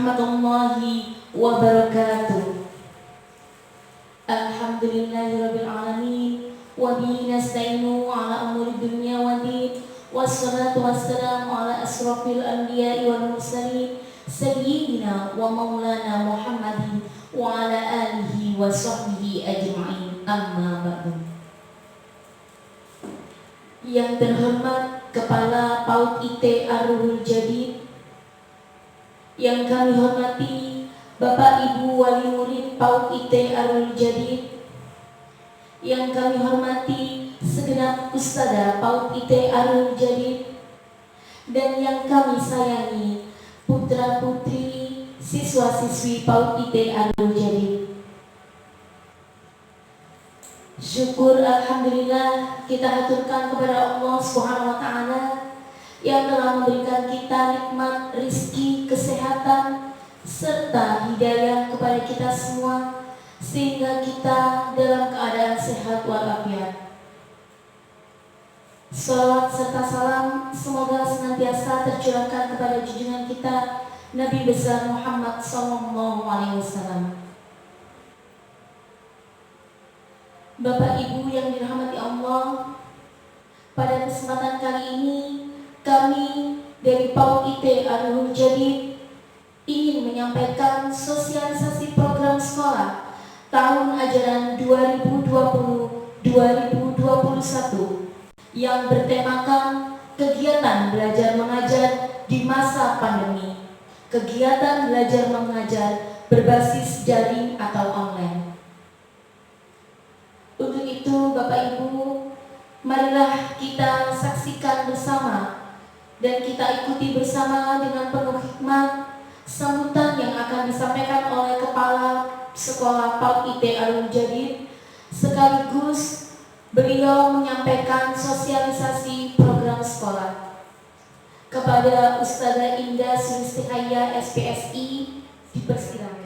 warahmatullahi wabarakatuh. Alhamdulillahirabbil alamin wa bihi nasta'inu ala umuri dunya waddin wassalatu wassalamu ala asrofil anbiya'i wal mursalin sayyidina wa maulana Muhammadin wa ala alihi wa sahbihi ajma'in, amma ba'du. Yang terhormat Kepala PAUD IT Ar-Ruhul Jadid, yang kami hormati Bapak Ibu Wali Murid PAUD IT Ar-Ruhul Jadid, yang kami hormati segenap Ustadzah PAUD IT Ar-Ruhul Jadid, dan yang kami sayangi putra putri siswa-siswi PAUD IT Ar-Ruhul Jadid. Syukur alhamdulillah kita haturkan kepada Allah Subhanahu wa taala yang telah memberikan kita nikmat rizki, kesehatan serta hidayah kepada kita semua sehingga kita dalam keadaan sehat walafiat. Salawat serta salam semoga senantiasa tercurahkan kepada junjungan kita Nabi besar Muhammad SAW. Bapak Ibu yang dirahmati Allah, pada kesempatan kali ini kami dari PAUD IT Ar-Ruhul Jadid ingin menyampaikan sosialisasi program sekolah tahun ajaran 2020-2021 yang bertemakan kegiatan belajar mengajar di masa pandemi, kegiatan belajar mengajar berbasis daring atau online. Untuk itu Bapak Ibu, marilah kita saksikan bersama dan kita ikuti bersama dengan penuh hikmat sambutan yang akan disampaikan oleh Kepala Sekolah PAUD IT Ar-Ruhul Jadid, sekaligus beliau menyampaikan sosialisasi program sekolah. Kepada Ustazah Indah Sulistihaya SPSI dipersilakan.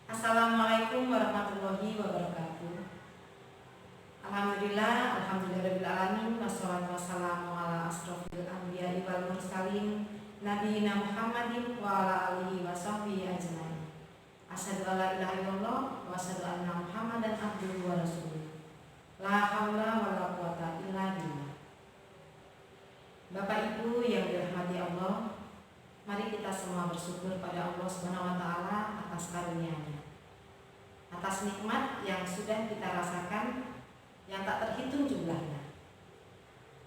Assalamualaikum warahmatullahi wabarakatuh. Alhamdulillahirabbil alamin wassalatu wassalamu ala asrofil anbiya'i wal mursalin nabiyina Muhammadin wa ala alihi wa sahbihi ajmain. Asyhadu an la ilaha illallah wa asyhadu anna Muhammadan abduhu wa rasuluh. La haula wa la quwata illa billah. Bapak Ibu yang dirahmati Allah, mari kita semua bersyukur pada Allah Subhanahu wa taala atas karunia-Nya, atas nikmat yang sudah kita rasakan yang tak terhitung jumlahnya.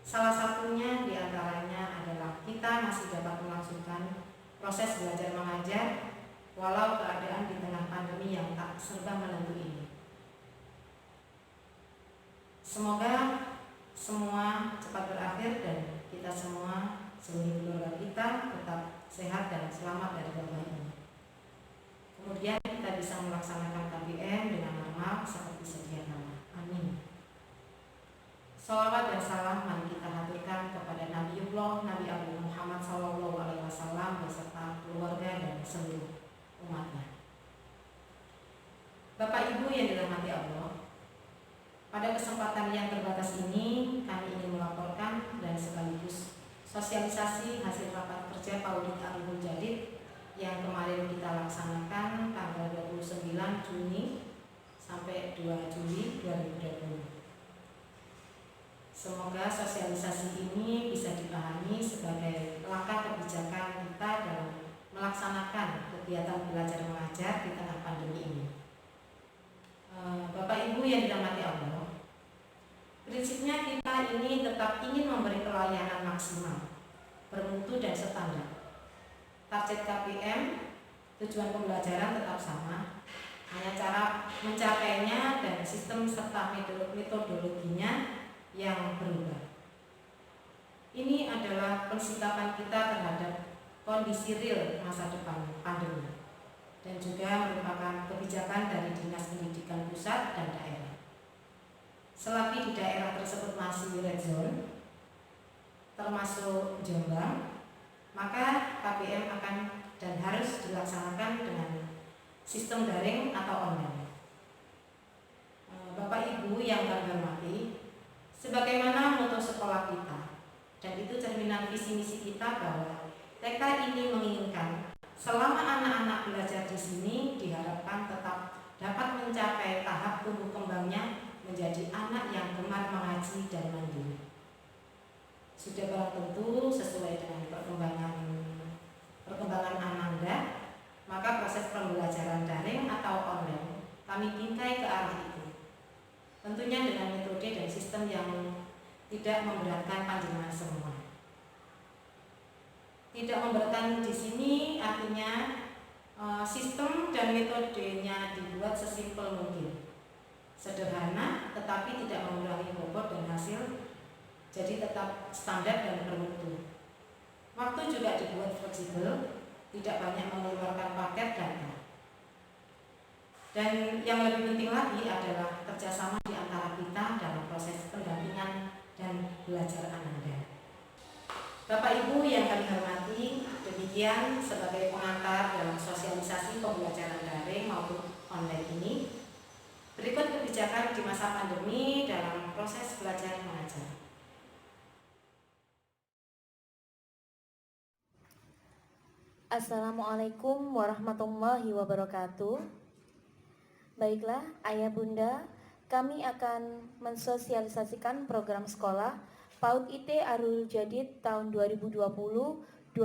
Salah satunya diantaranya adalah kita masih dapat melangsungkan proses belajar mengajar walau keadaan di tengah pandemi yang tak serba menentu ini. Semoga semua cepat berakhir dan kita semua seluruh keluarga kita tetap sehat dan selamat dari wabah ini. Kemudian kita bisa melaksanakan KBM dengan normal seperti sedia kala. Amin. Salawat dan salam mari kita haturkan kepada Nabiullah Nabi Abu Muhammad SAW beserta keluarga dan seluruh umatnya. Bapak Ibu yang dirahmati Allah, pada kesempatan yang terbatas ini kami ingin melaporkan dan sekaligus sosialisasi hasil rapat kerja PAUD Ar-Ruhul Jadid yang kemarin kita laksanakan tanggal 29 Juni sampai 2 Juli 2020. Semoga sosialisasi ini bisa dipahami sebagai langkah kebijakan kita dalam melaksanakan kegiatan belajar mengajar di tengah pandemi ini. Bapak Ibu yang dirahmati Allah, prinsipnya kita ini tetap ingin memberi pelayanan maksimal, bermutu dan standar. Target KPM, tujuan pembelajaran tetap sama, hanya cara mencapainya dan sistem serta metodologinya yang berubah. Ini adalah pensikapan kita terhadap kondisi real masa depan pandemi dan juga merupakan kebijakan dari Dinas Pendidikan Pusat dan daerah. Selagi di daerah tersebut masih red zone, termasuk Jombang, maka KPM akan dan harus dilaksanakan dengan sistem daring atau online. Bapak Ibu yang kami hormati, sebagaimana moto sekolah kita, dan itu cerminan visi misi kita bahwa TK ini menginginkan Selama anak-anak belajar di sini diharapkan tetap dapat mencapai tahap tumbuh kembangnya menjadi anak yang gemar mengaji dan mandiri. Sudah barang tentu sesuai dengan perkembangan Ananda, maka proses pembelajaran daring atau online kami bingkai ke arah itu. Tentunya dengan metode dan sistem yang tidak memberatkan panjenengan semua. Tidak memberatkan di sini artinya sistem dan metodenya dibuat sesimpel mungkin, sederhana tetapi tidak mengurangi bobot dan hasil, jadi tetap standar dan bermutu. Waktu juga dibuat fleksibel, tidak banyak mengeluarkan paket data. Dan yang lebih penting lagi adalah kerjasama di antara kita dalam proses pendampingan dan belajar Ananda. Bapak Ibu yang kami hormati, demikian sebagai pengantar dalam sosialisasi pembelajaran daring maupun online ini. Berikut kebijakan di masa pandemi dalam proses belajar mengajar. Assalamualaikum warahmatullahi wabarakatuh. Baiklah, Ayah Bunda, kami akan mensosialisasikan program sekolah PAUD IT Arul Jadid tahun 2020-2021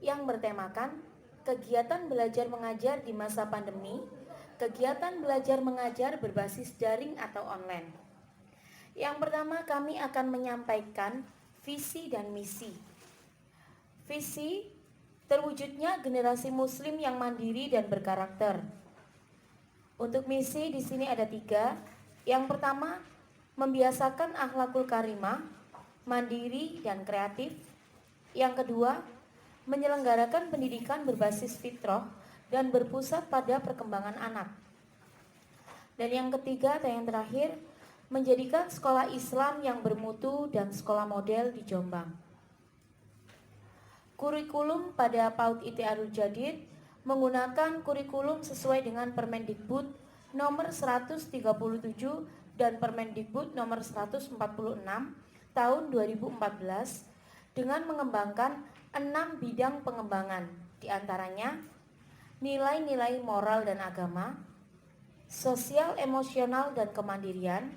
yang bertemakan kegiatan belajar mengajar di masa pandemi, kegiatan belajar mengajar berbasis daring atau online. Yang pertama, kami akan menyampaikan visi dan misi. Visi, terwujudnya generasi muslim yang mandiri dan berkarakter. Untuk misi di sini ada 3. Yang pertama, membiasakan akhlakul karimah, mandiri dan kreatif. Yang kedua, menyelenggarakan pendidikan berbasis fitrah dan berpusat pada perkembangan anak. Dan yang ketiga atau yang terakhir, menjadikan sekolah Islam yang bermutu dan sekolah model di Jombang. Kurikulum pada PAUD IT Arul Jadid menggunakan kurikulum sesuai dengan Permendikbud nomor 137 dan Permendikbud nomor 146 tahun 2014 dengan mengembangkan 6 bidang pengembangan, diantaranya nilai-nilai moral dan agama, sosial emosional dan kemandirian,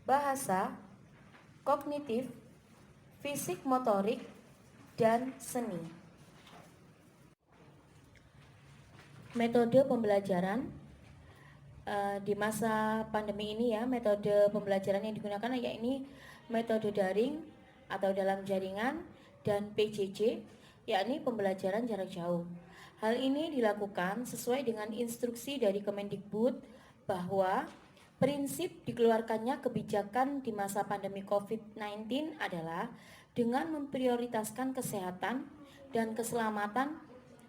bahasa, kognitif, fisik motorik, dan seni. Metode pembelajaran di masa pandemi ini ya, metode pembelajaran yang digunakan yakni metode daring atau dalam jaringan dan PJJ, yakni pembelajaran jarak jauh. Hal ini dilakukan sesuai dengan instruksi dari Kemendikbud bahwa prinsip dikeluarkannya kebijakan di masa pandemi COVID-19 adalah dengan memprioritaskan kesehatan dan keselamatan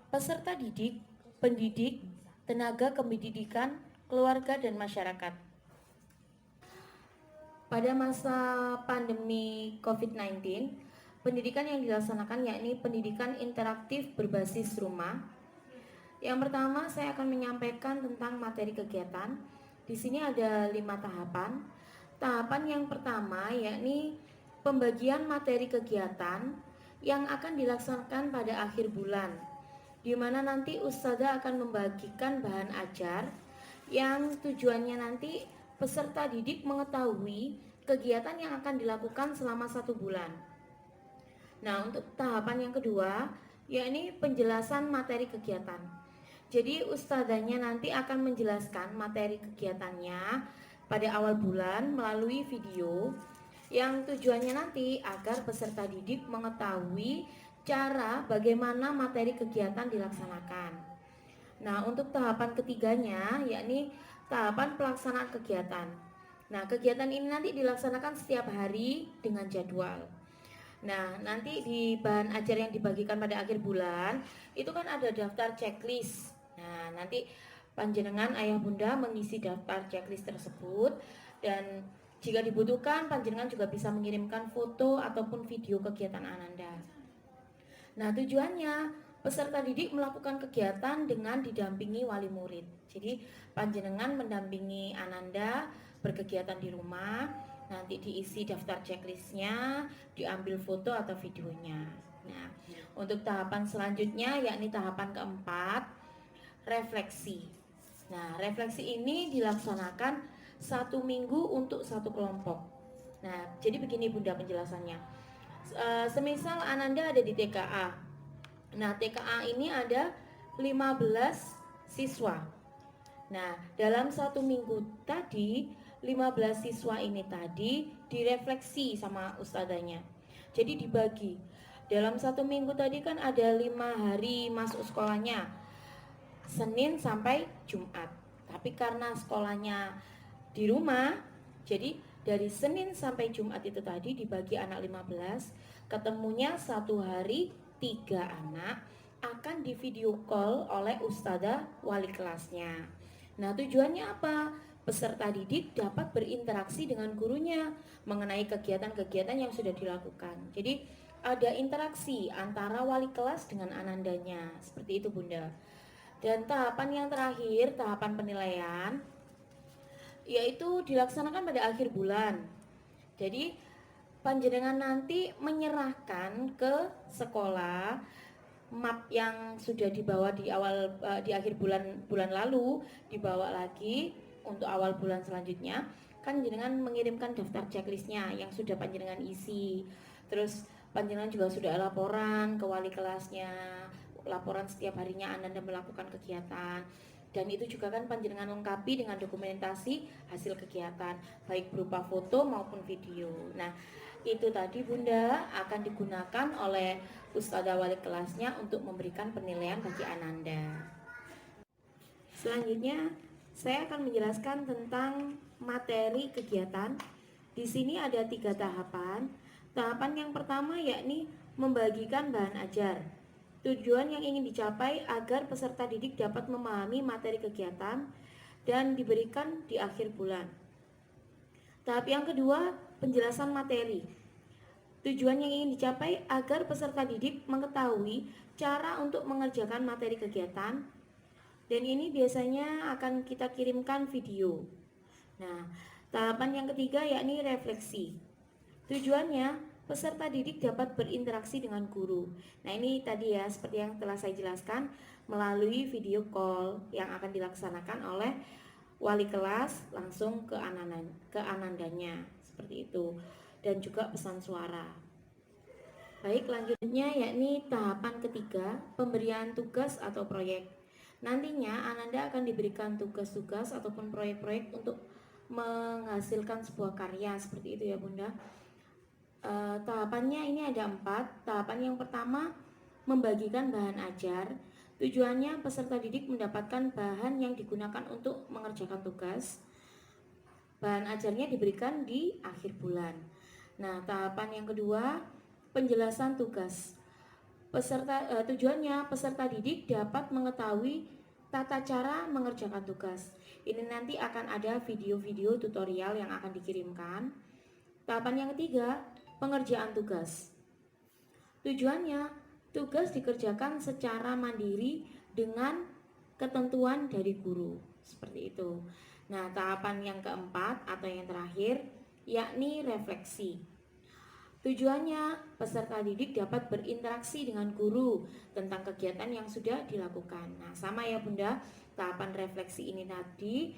peserta didik, pendidik, tenaga kependidikan, keluarga, dan masyarakat. Pada masa pandemi COVID-19, pendidikan yang dilaksanakan yakni pendidikan interaktif berbasis rumah. Yang pertama, saya akan menyampaikan tentang materi kegiatan. Di sini ada 5 tahapan. Tahapan yang pertama yakni pembagian materi kegiatan yang akan dilaksanakan pada akhir bulan, di mana nanti ustazah akan membagikan bahan ajar yang tujuannya nanti peserta didik mengetahui kegiatan yang akan dilakukan selama 1 bulan. Nah, untuk tahapan yang kedua yakni penjelasan materi kegiatan. Jadi ustazahnya nanti akan menjelaskan materi kegiatannya pada awal bulan melalui video yang tujuannya nanti agar peserta didik mengetahui cara bagaimana materi kegiatan dilaksanakan. Nah, untuk tahapan ketiganya yakni tahapan pelaksanaan kegiatan. Nah, kegiatan ini nanti dilaksanakan setiap hari dengan jadwal. Nah, nanti di bahan ajar yang dibagikan pada akhir bulan itu kan ada daftar checklist. Nah, nanti panjenengan ayah bunda mengisi daftar checklist tersebut, dan jika dibutuhkan panjenengan juga bisa mengirimkan foto ataupun video kegiatan Ananda. Nah, tujuannya peserta didik melakukan kegiatan dengan didampingi wali murid. Jadi panjenengan mendampingi Ananda berkegiatan di rumah, nanti diisi daftar checklistnya, diambil foto atau videonya. Nah, untuk tahapan selanjutnya yakni tahapan keempat, refleksi. Nah, refleksi ini dilaksanakan 1 minggu untuk satu kelompok. Nah, jadi begini Bunda penjelasannya. Semisal Ananda ada di TKA. Nah, TKA ini ada 15 siswa. Nah, dalam 1 minggu tadi 15 siswa ini tadi direfleksi sama ustadzanya. Jadi dibagi. Dalam 1 minggu tadi kan ada 5 hari masuk sekolahnya, Senin sampai Jumat. Tapi karena sekolahnya di rumah, jadi dari Senin sampai Jumat itu tadi dibagi anak 15, ketemunya 1 hari 3 anak akan di video call oleh ustadzah wali kelasnya. Nah, tujuannya apa? Peserta didik dapat berinteraksi dengan gurunya mengenai kegiatan-kegiatan yang sudah dilakukan. Jadi ada interaksi antara wali kelas dengan anandanya. Seperti itu Bunda. Dan tahapan yang terakhir, tahapan penilaian, yaitu dilaksanakan pada akhir bulan. Jadi panjenengan nanti menyerahkan ke sekolah map yang sudah dibawa di awal di akhir bulan lalu, dibawa lagi untuk awal bulan selanjutnya. Kan jenengan mengirimkan daftar checklistnya yang sudah panjenengan isi. Terus panjenengan juga sudah laporan ke wali kelasnya, laporan setiap harinya Anda melakukan kegiatan. Dan itu juga kan panjenengan lengkapi dengan dokumentasi hasil kegiatan, baik berupa foto maupun video. Nah, itu tadi Bunda akan digunakan oleh ustadzah wali kelasnya untuk memberikan penilaian bagi Ananda. Selanjutnya, saya akan menjelaskan tentang materi kegiatan. Di sini ada 3 tahapan. Tahapan yang pertama yakni membagikan bahan ajar. Tujuan yang ingin dicapai agar peserta didik dapat memahami materi kegiatan dan diberikan di akhir bulan. Tahap yang kedua, penjelasan materi. Tujuan yang ingin dicapai agar peserta didik mengetahui cara untuk mengerjakan materi kegiatan, dan ini biasanya akan kita kirimkan video. Nah, tahapan yang ketiga yakni refleksi. Tujuannya peserta didik dapat berinteraksi dengan guru. Nah, ini tadi ya seperti yang telah saya jelaskan melalui video call yang akan dilaksanakan oleh wali kelas langsung ke anandanya seperti itu, dan juga pesan suara. Baik, lanjutnya yakni tahapan ketiga, pemberian tugas atau proyek. Nantinya Ananda akan diberikan tugas-tugas ataupun proyek-proyek untuk menghasilkan sebuah karya seperti itu ya Bunda. Tahapannya ini ada 4. Tahapan yang pertama, membagikan bahan ajar. Tujuannya peserta didik mendapatkan bahan yang digunakan untuk mengerjakan tugas. Bahan ajarnya diberikan di akhir bulan. Nah, tahapan yang kedua, penjelasan tugas. Tujuannya peserta didik dapat mengetahui tata cara mengerjakan tugas. Ini nanti akan ada video-video tutorial yang akan dikirimkan. Tahapan yang ketiga, pengerjaan tugas. Tujuannya tugas dikerjakan secara mandiri dengan ketentuan dari guru. Seperti itu. Nah, tahapan yang keempat atau yang terakhir yakni refleksi. Tujuannya peserta didik dapat berinteraksi dengan guru tentang kegiatan yang sudah dilakukan. Nah, sama ya Bunda, tahapan refleksi ini tadi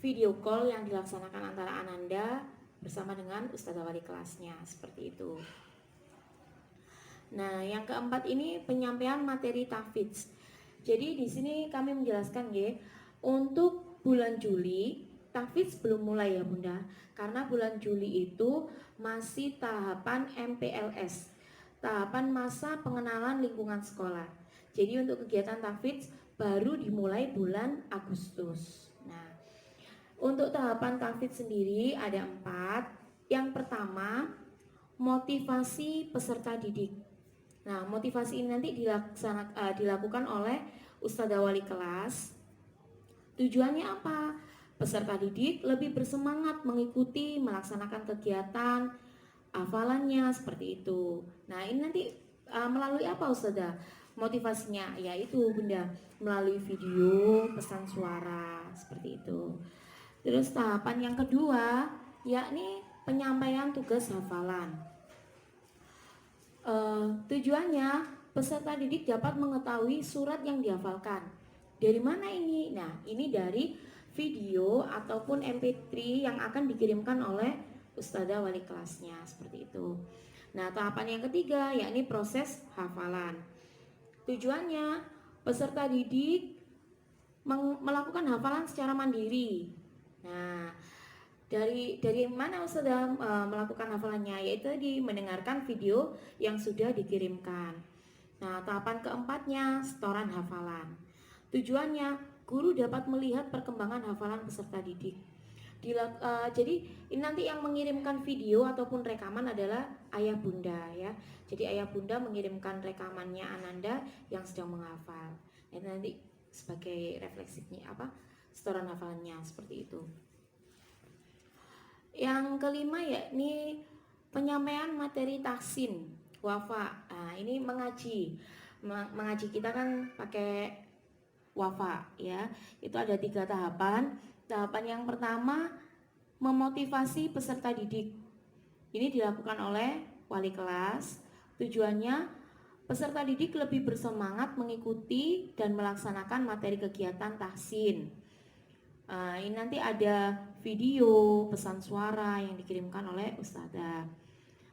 video call yang dilaksanakan antara Ananda bersama dengan ustadzah wali kelasnya, seperti itu. Nah, yang keempat ini penyampaian materi tahfidz. Jadi di sini kami menjelaskan ya, untuk bulan Juli tahfidz belum mulai ya Bunda, karena bulan Juli itu masih tahapan MPLS, tahapan masa pengenalan lingkungan sekolah. Jadi untuk kegiatan tahfidz baru dimulai bulan Agustus. Nah, untuk tahapan tahfidz sendiri ada 4. Yang pertama, motivasi peserta didik. Nah, motivasi ini nanti dilakukan oleh ustadzah wali kelas. Tujuannya apa? Peserta didik lebih bersemangat mengikuti melaksanakan kegiatan hafalannya seperti itu. Nah, ini nanti melalui apa ustadzah? Motivasinya yaitu Bunda melalui video, pesan suara seperti itu. Terus tahapan yang kedua yakni penyampaian tugas hafalan. Tujuannya peserta didik dapat mengetahui surat yang dihafalkan. Dari mana ini? Nah, ini dari video ataupun MP3 yang akan dikirimkan oleh ustadzah wali kelasnya, seperti itu. Nah, tahapan yang ketiga yakni proses hafalan. Tujuannya peserta didik melakukan hafalan secara mandiri. Nah, dari mana ustadzah melakukan hafalannya? Yaitu mendengarkan video yang sudah dikirimkan. Nah, tahapan keempatnya setoran hafalan. Tujuannya guru dapat melihat perkembangan hafalan peserta didik. Jadi ini nanti yang mengirimkan video ataupun rekaman adalah ayah bunda ya. Jadi ayah bunda mengirimkan rekamannya Ananda yang sedang menghafal. Ini nanti sebagai refleksinya setoran hafalannya seperti itu. Yang kelima yakni penyampaian materi tahsin wafa. Nah, ini mengaji kita kan pakai wafa ya. Itu ada 3 tahapan. Tahapan yang pertama memotivasi peserta didik. Ini dilakukan oleh wali kelas. Tujuannya peserta didik lebih bersemangat mengikuti dan melaksanakan materi kegiatan tahsin. Ini nanti ada video, pesan suara yang dikirimkan oleh ustadzah.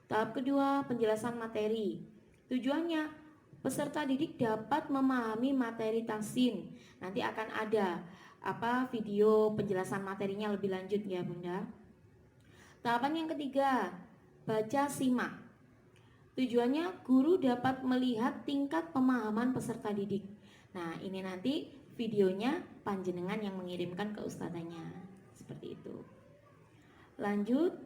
Tahap kedua, penjelasan materi. Tujuannya peserta didik dapat memahami materi tahsin. Nanti akan ada video penjelasan materinya lebih lanjut ya Bunda. Tahapan yang ketiga, baca simak. Tujuannya guru dapat melihat tingkat pemahaman peserta didik. Nah, ini nanti videonya panjenengan yang mengirimkan ke ustadzanya. Seperti itu. Lanjut,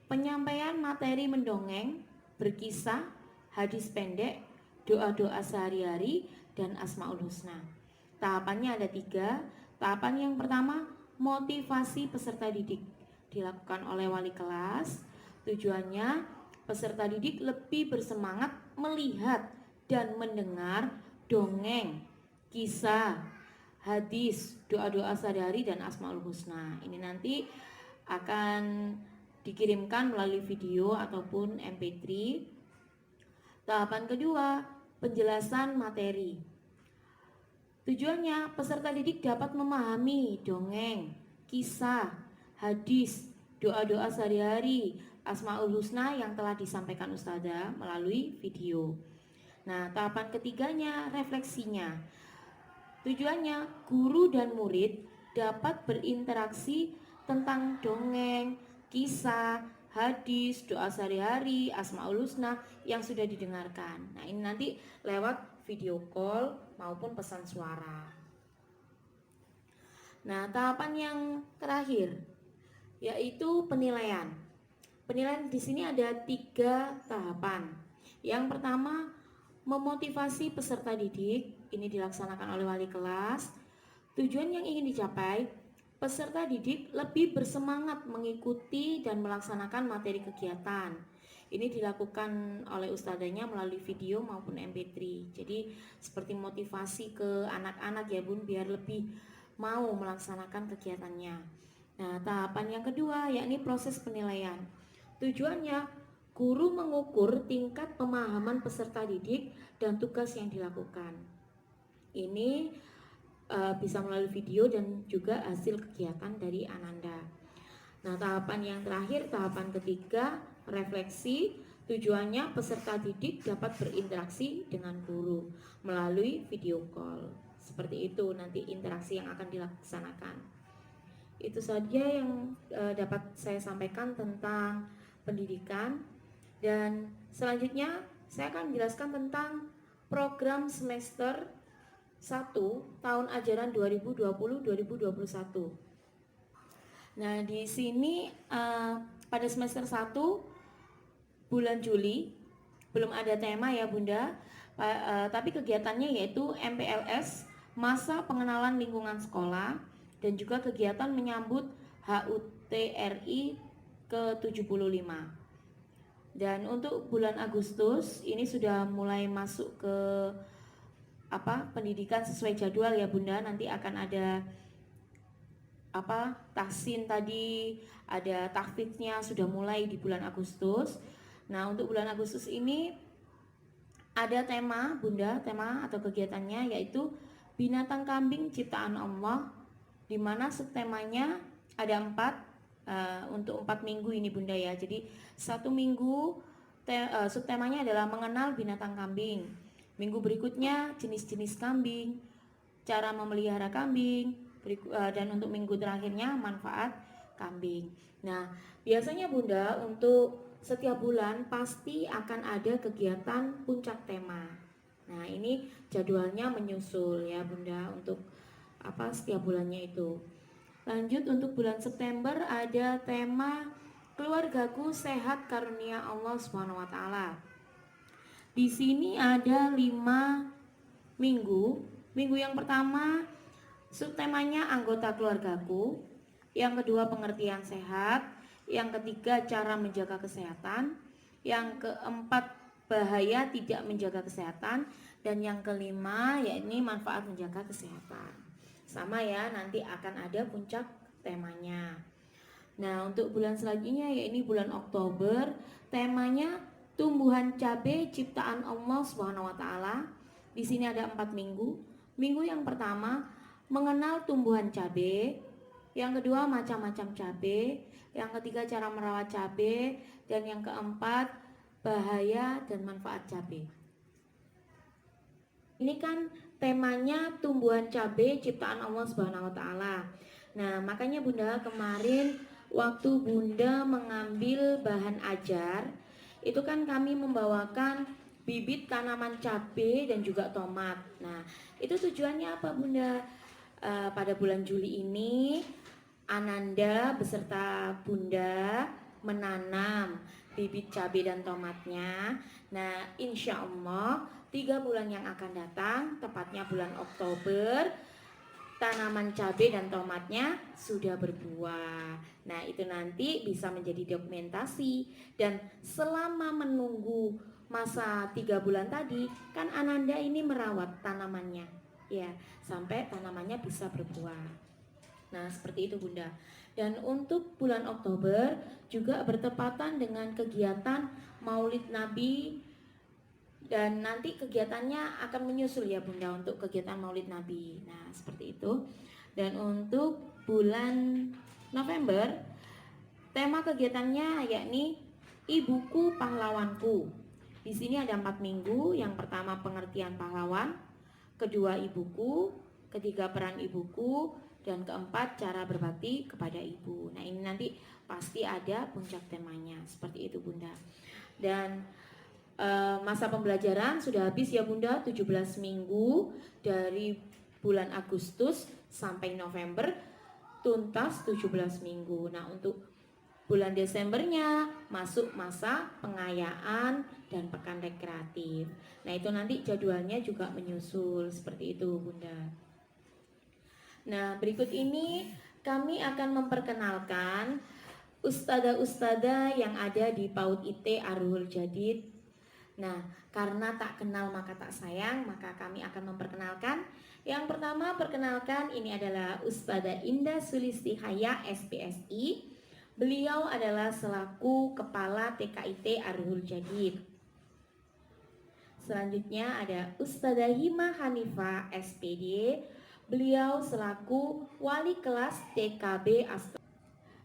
penyampaian materi mendongeng, berkisah, hadis pendek, doa-doa sehari-hari, dan Asmaul Husna. Tahapannya ada 3. Tahapan yang pertama, motivasi peserta didik. Dilakukan oleh wali kelas. Tujuannya peserta didik lebih bersemangat melihat dan mendengar dongeng, kisah, hadis, doa-doa sehari-hari, dan Asmaul Husna. Ini nanti akan dikirimkan melalui video ataupun MP3. Tahapan kedua, penjelasan materi. Tujuannya peserta didik dapat memahami dongeng, kisah, hadis, doa-doa sehari-hari, Asmaul Husna yang telah disampaikan ustadzah melalui video. Nah, tahapan ketiganya refleksinya. Tujuannya guru dan murid dapat berinteraksi tentang dongeng, kisah, hadis, doa sehari-hari, Asmaul Husna yang sudah didengarkan. Nah, ini nanti lewat video call maupun pesan suara. Nah, tahapan yang terakhir yaitu penilaian. Penilaian di sini ada 3 tahapan. Yang pertama, memotivasi peserta didik. Ini dilaksanakan oleh wali kelas. Tujuan yang ingin dicapai, peserta didik lebih bersemangat mengikuti dan melaksanakan materi kegiatan. Ini dilakukan oleh ustadzanya melalui video maupun MP3. Jadi seperti motivasi ke anak-anak ya Bun, biar lebih mau melaksanakan kegiatannya. Nah, tahapan yang kedua yakni proses penilaian. Tujuannya guru mengukur tingkat pemahaman peserta didik dan tugas yang dilakukan. Ini bisa melalui video dan juga hasil kegiatan dari Ananda. Nah, tahapan yang terakhir, tahapan ketiga, refleksi. Tujuannya peserta didik dapat berinteraksi dengan guru melalui video call. Seperti itu nanti interaksi yang akan dilaksanakan. Itu saja yang dapat saya sampaikan tentang pendidikan. Dan selanjutnya saya akan menjelaskan tentang program semester 1 tahun ajaran 2020-2021. Nah, di sini pada semester 1 bulan Juli belum ada tema ya Bunda, tapi kegiatannya yaitu MPLS, masa pengenalan lingkungan sekolah, dan juga kegiatan menyambut HUT RI ke-75. Dan untuk bulan Agustus ini sudah mulai masuk ke pendidikan sesuai jadwal ya Bunda. Nanti akan ada tahsin tadi, ada tahfidznya sudah mulai di bulan Agustus. Nah, untuk bulan Agustus ini ada tema Bunda, tema atau kegiatannya yaitu binatang kambing ciptaan Allah, di mana subtemanya ada 4 untuk 4 minggu ini Bunda ya. Jadi 1 minggu subtemanya adalah mengenal binatang kambing. Minggu berikutnya jenis-jenis kambing, cara memelihara kambing, dan untuk minggu terakhirnya manfaat kambing. Nah, biasanya Bunda untuk setiap bulan pasti akan ada kegiatan puncak tema. Nah, ini jadwalnya menyusul ya Bunda untuk setiap bulannya itu. Lanjut untuk bulan September ada tema keluargaku sehat karunia Allah Subhanahu wa taala. Di sini ada 5 minggu. Minggu yang pertama subtemanya anggota keluargaku, yang kedua pengertian sehat, yang ketiga cara menjaga kesehatan, yang keempat bahaya tidak menjaga kesehatan, dan yang kelima yakni manfaat menjaga kesehatan. Sama ya, nanti akan ada puncak temanya. Nah, untuk bulan selanjutnya yakni bulan Oktober, temanya tumbuhan cabai ciptaan Allah Subhanahu wa taala. Di sini ada 4 minggu. Minggu yang pertama mengenal tumbuhan cabai, yang kedua macam-macam cabai, yang ketiga cara merawat cabai, dan yang keempat bahaya dan manfaat cabai. Ini kan temanya tumbuhan cabai ciptaan Allah Subhanahu wa taala. Nah, makanya Bunda kemarin waktu Bunda mengambil bahan ajar, itu kan kami membawakan bibit tanaman cabai dan juga tomat. Nah, itu tujuannya apa Bunda? Pada bulan Juli ini Ananda beserta Bunda menanam bibit cabai dan tomatnya. Nah, insya Allah 3 bulan yang akan datang, tepatnya bulan Oktober, tanaman cabai dan tomatnya sudah berbuah. Nah, itu nanti bisa menjadi dokumentasi. Dan selama menunggu masa 3 bulan tadi, kan Ananda ini merawat tanamannya, ya, sampai tanamannya bisa berbuah. Nah, seperti itu Bunda. Dan untuk bulan Oktober juga bertepatan dengan kegiatan Maulid Nabi, dan nanti kegiatannya akan menyusul ya Bunda untuk kegiatan Maulid Nabi. Nah, seperti itu. Dan untuk bulan November, tema kegiatannya yakni Ibuku Pahlawanku. Di sini ada 4 minggu. Yang pertama pengertian pahlawan, kedua ibuku, ketiga peran ibuku, dan keempat cara berbakti kepada ibu. Nah, ini nanti pasti ada puncak temanya. Seperti itu Bunda. Dan masa pembelajaran sudah habis ya Bunda, 17 minggu dari bulan Agustus sampai November, tuntas 17 minggu. Nah, untuk bulan Desembernya masuk masa pengayaan dan pekan rekreatif. Nah, itu nanti jadwalnya juga menyusul seperti itu Bunda. Nah, berikut ini kami akan memperkenalkan ustadzah-ustadzah yang ada di PAUD IT Ar-Ruhul Jadid. Nah, karena tak kenal maka tak sayang, maka kami akan memperkenalkan. Yang pertama, perkenalkan, ini adalah Ustadzah Indah Sulistihaya SPSI. Beliau adalah selaku Kepala TKIT Ar-Ruhul Jadid. Selanjutnya ada Ustadzah Hima Hanifah SPD. Beliau selaku Wali Kelas TKB Astra.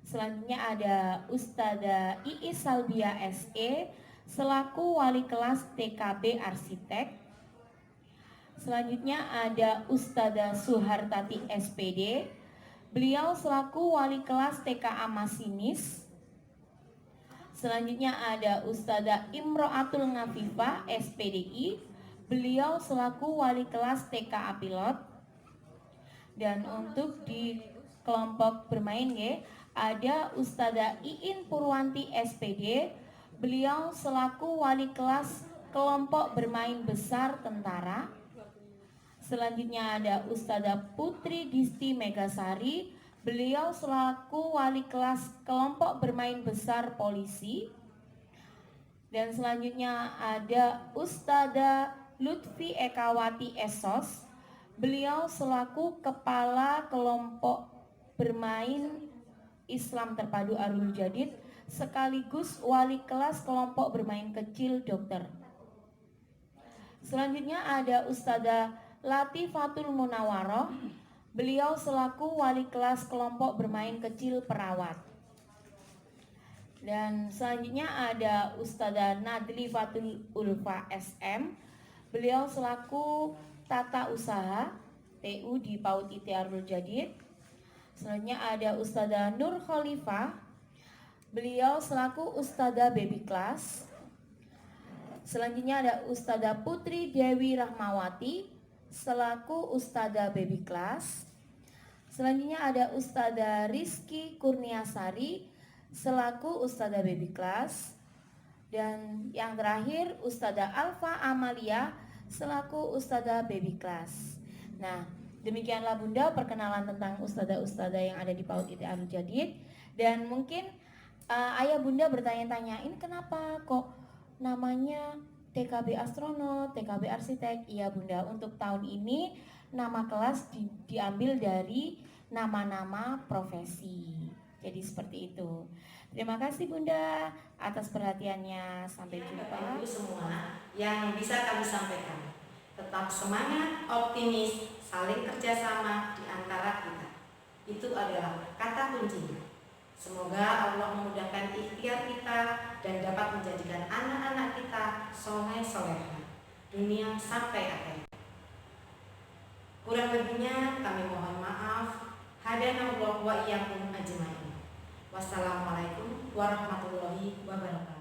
Selanjutnya ada Ustadzah Iis Salbia SE selaku Wali Kelas TKB Arsitek. Selanjutnya ada Ustadzah Suhartati SPD. Beliau selaku Wali Kelas TKA Masinis. Selanjutnya ada Ustadzah Imro'atul Ngafifah SPDI. Beliau selaku Wali Kelas TKA Pilot. Dan untuk di kelompok bermain ada Ustadzah Iin Purwanti SPD. Beliau selaku Wali Kelas kelompok bermain besar tentara. Selanjutnya ada Ustadzah Putri Disti Megasari. Beliau selaku Wali Kelas kelompok bermain besar polisi. Dan selanjutnya ada Ustadzah Lutfi Ekawati Esos. Beliau selaku Kepala Kelompok Bermain Islam Terpadu Ar-Ruhul Jadid sekaligus Wali Kelas Kelompok Bermain Kecil Dokter. Selanjutnya ada Ustadzah Latifatul Munawaroh. Beliau selaku wali kelas kelompok bermain kecil perawat. Dan selanjutnya ada Ustadzah Nadli Fatul Ulfa SM. Beliau selaku tata usaha TU di PAUD IT Arul Jadid. Selanjutnya ada Ustadzah Nur Khalifah. Beliau selaku Ustadzah baby class. Selanjutnya ada Ustadzah Putri Dewi Rahmawati selaku Ustadzah baby class. Selanjutnya ada Ustadzah Rizky Kurniasari selaku Ustadzah baby class. Dan yang terakhir Ustadzah Alfa Amalia selaku Ustadzah baby class. Nah, demikianlah Bunda perkenalan tentang ustadzah-ustadzah yang ada di PAUD IT Arul Jadid. Dan mungkin ayah Bunda bertanya-tanya, ini kenapa kok namanya TKB Astronot, TKB Arsitek? Iya Bunda, untuk tahun ini nama kelas diambil dari nama-nama profesi. Jadi seperti itu. Terima kasih Bunda atas perhatiannya. Sampai jumpa. Bapak Ibu semua yang bisa kami sampaikan, tetap semangat, optimis, saling kerjasama di antara kita. Itu adalah kata kuncinya. Semoga Allah memudahkan ikhtiar kita dan dapat menjadikan anak-anak kita soleh-soleha dunia sampai akhir. Kurang lebihnya kami mohon maaf. Hadanallahu wa iyyakum ajmain. Wassalamualaikum warahmatullahi wabarakatuh.